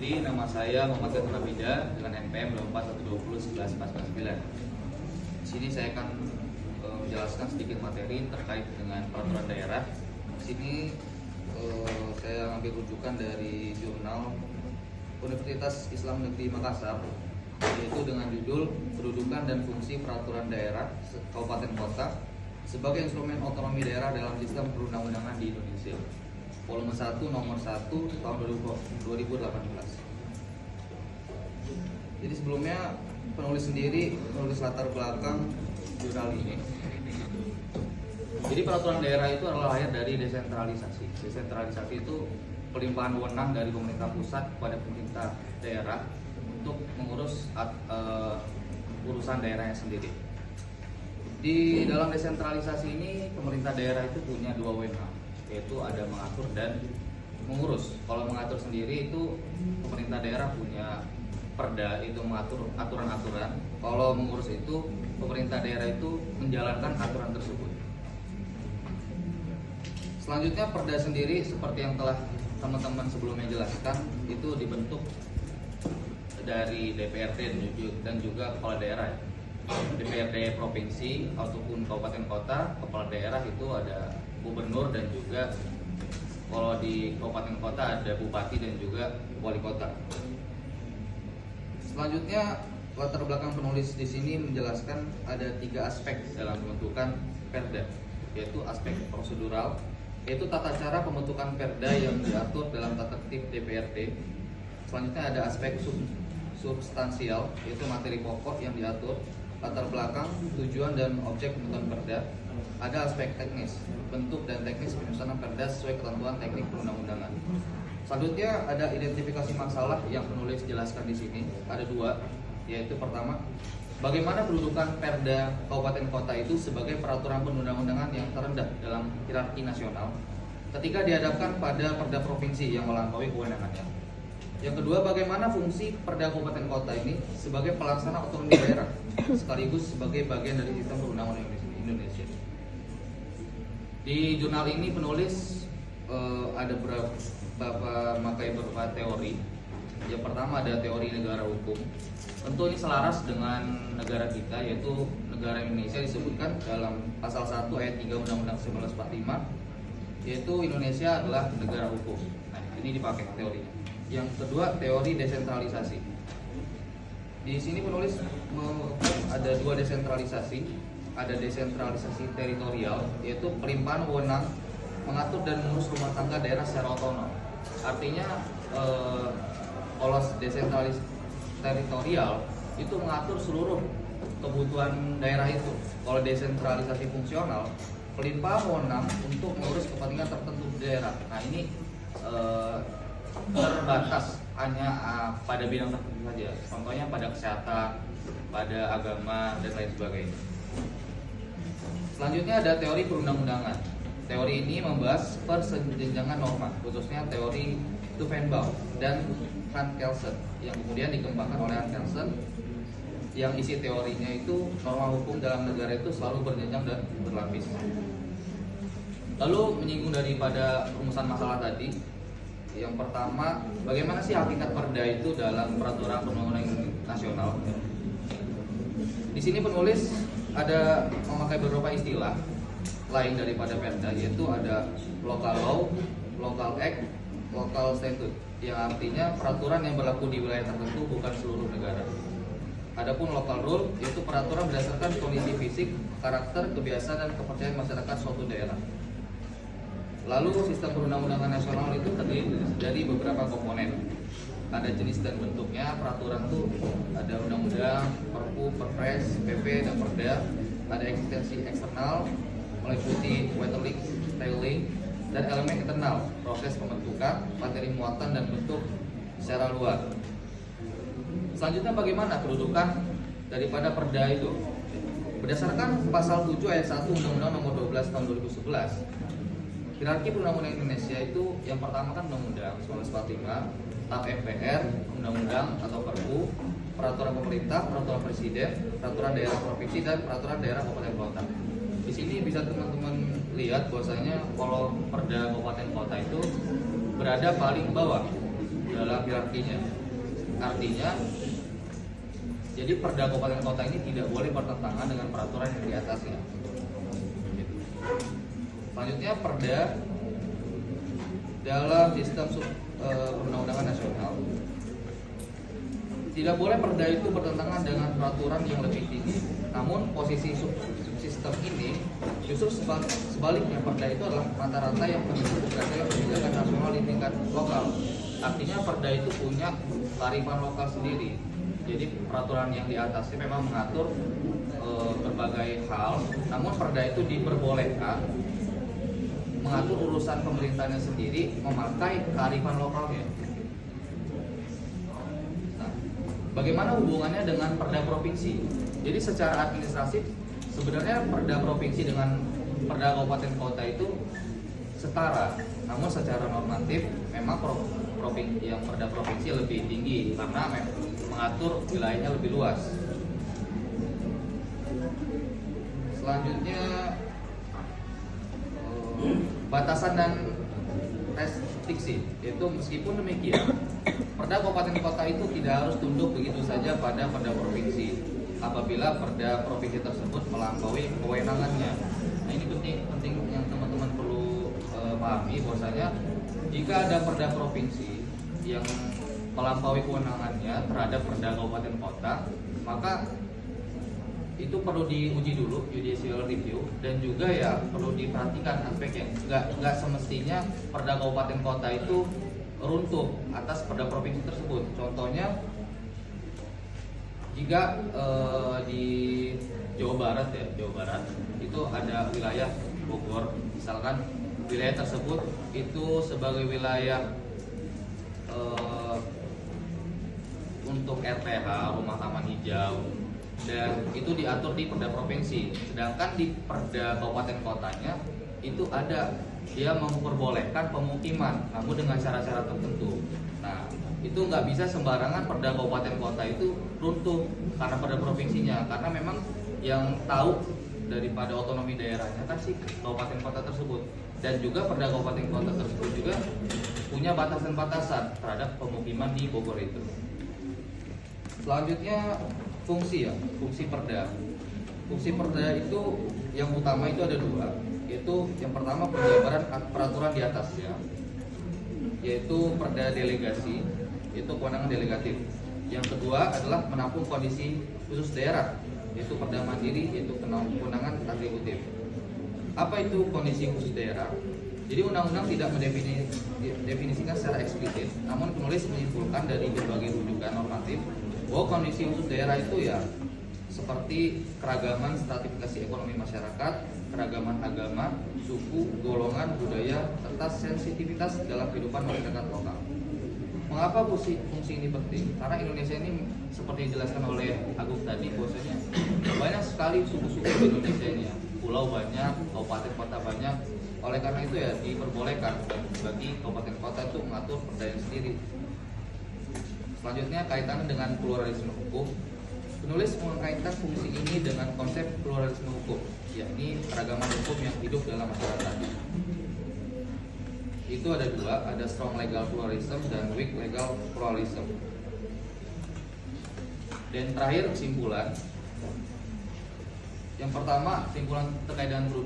Jadi nama saya Muhammad Gatot Abida dengan NPM 24.120.11.49. Di sini saya akan menjelaskan sedikit materi terkait dengan peraturan daerah. Di sini saya ambil rujukan dari jurnal Universitas Islam Negeri Makassar, yaitu dengan judul Kedudukan dan Fungsi Peraturan Daerah Kabupaten Kota sebagai Instrumen Otonomi Daerah dalam Sistem Perundang-undangan di Indonesia. Volume 1 nomor 1 tahun 2018. Jadi sebelumnya penulis sendiri menulis latar belakang jurnal ini. Jadi peraturan daerah itu adalah lahir dari desentralisasi. Desentralisasi itu pelimpahan wewenang dari pemerintah pusat kepada pemerintah daerah untuk mengurus urusan daerahnya sendiri. Di dalam desentralisasi ini pemerintah daerah itu punya dua wewenang, yaitu ada mengatur dan mengurus. Kalau mengatur sendiri itu pemerintah daerah punya perda, itu mengatur aturan-aturan. Kalau mengurus itu pemerintah daerah itu menjalankan aturan tersebut. Selanjutnya perda sendiri seperti yang telah teman-teman sebelumnya jelaskan, itu dibentuk dari DPRD dan juga kepala daerah. DPRD provinsi ataupun kabupaten kota, kepala daerah itu ada gubernur dan juga kalau di kabupaten kota ada bupati dan juga wali kota. Selanjutnya latar belakang penulis di sini menjelaskan ada 3 aspek dalam pembentukan perda, yaitu aspek prosedural, yaitu tata cara pembentukan perda yang diatur dalam tata tertib DPRD. Selanjutnya ada aspek substansial, yaitu materi pokok yang diatur, latar belakang, tujuan dan objek pembentukan perda. Ada aspek teknis, bentuk dan teknis penyusunan perda sesuai ketentuan teknik perundang-undangan. Selanjutnya ada identifikasi masalah yang penulis jelaskan di sini. Ada 2, yaitu pertama, bagaimana kedudukan perda kabupaten kota itu sebagai peraturan perundang-undangan yang terendah dalam hierarki nasional ketika dihadapkan pada perda provinsi yang melampaui kewenangannya. Yang kedua, bagaimana fungsi perda kabupaten kota ini sebagai pelaksana otonomi daerah sekaligus sebagai bagian dari sistem perundang-undangan Indonesia. Di jurnal ini penulis ada beberapa teori. Yang pertama ada teori negara hukum. Tentu ini selaras dengan negara kita, yaitu negara Indonesia disebutkan dalam pasal 1 ayat 3 Undang-Undang 1945, yaitu Indonesia adalah negara hukum. Nah, ini dipakai teorinya. Yang kedua, teori desentralisasi. Di sini penulis ada 2 desentralisasi. Ada desentralisasi teritorial, yaitu pelimpahan wewenang mengatur dan mengurus rumah tangga daerah secara otonom. Artinya kalau desentralisasi teritorial itu mengatur seluruh kebutuhan daerah itu. Kalau desentralisasi fungsional, pelimpahan wewenang untuk mengurus kepentingan tertentu di daerah. Nah, ini terbatas hanya pada bidang tertentu saja. Contohnya pada kesehatan, pada agama dan lain sebagainya. Selanjutnya ada teori perundang-undangan. Teori ini membahas persenjangan norma, khususnya teori Tuvenbaum dan Hans Kelsen, yang kemudian dikembangkan oleh Hans Kelsen, yang isi teorinya itu norma hukum dalam negara itu selalu berjenjang dan berlapis. Lalu menyinggung daripada rumusan masalah tadi, yang pertama, bagaimana sih hakikat perda itu dalam peraturan perundang-undangan nasional? Di sini penulis ada memakai beberapa istilah lain daripada perda, yaitu ada local law, local act, local statute, yang artinya peraturan yang berlaku di wilayah tertentu bukan seluruh negara. Adapun local rule yaitu peraturan berdasarkan kondisi fisik, karakter, kebiasaan dan kepercayaan masyarakat suatu daerah. Lalu sistem perundang-undangan nasional itu terdiri dari beberapa komponen. Ada jenis dan bentuknya. Peraturan itu ada undang-undang, perpu, perpres, pp, dan perda. Ada eksistensi eksternal meliputi wetland, tailing, dan elemen internal, proses pembentukan, materi muatan dan bentuk secara luar. Selanjutnya bagaimana kedudukan daripada perda itu? Berdasarkan pasal 7 ayat 1 Undang-Undang Nomor 12 Tahun 2011, hierarki perundang-undangan Indonesia itu yang pertama kan Undang-Undang 1945, tahap MPR, undang-undang atau perpu, peraturan pemerintah, peraturan presiden, peraturan daerah provinsi, dan peraturan daerah kabupaten kota. Di sini bisa teman-teman lihat bahwasanya kalau perda kabupaten kota itu berada paling bawah. dalam hierarkinya. Artinya, jadi Perda Kabupaten Kota ini tidak boleh bertentangan dengan peraturan yang di atasnya. Gitu. Selanjutnya, Perda dalam sistem perundang-undangan nasional, tidak boleh Perda itu bertentangan dengan peraturan yang lebih tinggi. Namun posisi subsistem ini justru sebaliknya, Perda itu adalah rata-rata yang menentukan kebijakan nasional di tingkat lokal. Artinya Perda itu punya kearifan lokal sendiri. Jadi peraturan yang di atasnya memang mengatur berbagai hal, namun Perda itu diperbolehkan mengatur urusan pemerintahnya sendiri memakai kearifan lokalnya. Nah, bagaimana hubungannya dengan Perda provinsi? Jadi secara administratif sebenarnya Perda provinsi dengan Perda kabupaten kota itu setara, namun secara normatif memang yang Perda provinsi lebih tinggi karena mengatur wilayahnya lebih luas. Selanjutnya, batasan dan restriksi, yaitu meskipun demikian Perda kabupaten kota itu tidak harus tunduk begitu saja pada Perda provinsi apabila Perda provinsi tersebut melampaui kewenangannya. Nah, ini penting yang teman-teman perlu pahami bahwasanya jika ada Perda provinsi yang melampaui kewenangannya terhadap Perda kabupaten kota, maka itu perlu diuji dulu, judicial review, dan juga ya perlu diperhatikan aspeknya. Nggak semestinya Perda kabupaten kota itu runtuh atas Perda provinsi tersebut. Contohnya, jika di Jawa Barat itu ada wilayah Bogor, misalkan wilayah tersebut itu sebagai wilayah untuk RTH, rumah taman hijau, dan itu diatur di Perda provinsi. Sedangkan di Perda kabupaten kotanya itu ada, dia memperbolehkan pemukiman, namun dengan cara-cara tertentu. Nah, itu nggak bisa sembarangan Perda kabupaten kota itu runtuh karena Perda provinsinya, karena memang yang tahu daripada otonomi daerahnya kan si kabupaten kota tersebut, dan juga Perda kabupaten kota tersebut juga punya batasan-batasan terhadap pemukiman di Bogor itu. Selanjutnya, fungsi Perda. Fungsi Perda itu yang utama itu ada dua, yaitu yang pertama penjabaran peraturan di atasnya, yaitu Perda delegasi, itu kewenangan delegatif. Yang kedua adalah menampung kondisi khusus daerah, yaitu Perda mandiri, yaitu kewenangan atributif. Apa itu kondisi khusus daerah? Jadi undang-undang tidak mendefinisikan secara eksplisit, namun penulis menyimpulkan dari berbagai rujukan normatif bahwa kondisi khusus daerah itu ya seperti keragaman stratifikasi ekonomi masyarakat, keragaman agama, suku, golongan, budaya, serta sensitivitas dalam kehidupan masyarakat lokal. Mengapa fungsi ini penting? Karena Indonesia ini seperti dijelaskan oleh Agung tadi, bahwasanya banyak sekali suku-suku di Indonesia ini ya. Pulau banyak, kabupaten kota banyak. Oleh karena itu ya diperbolehkan bagi kabupaten kota itu mengatur perdanya sendiri. Selanjutnya, kaitannya dengan pluralisme hukum. Penulis mengaitkan fungsi ini dengan konsep pluralisme hukum, yakni keragaman hukum yang hidup dalam masyarakat. Itu ada dua, ada strong legal pluralism dan weak legal pluralism. Dan terakhir, kesimpulan. Yang pertama, kesimpulan terkait dengan produk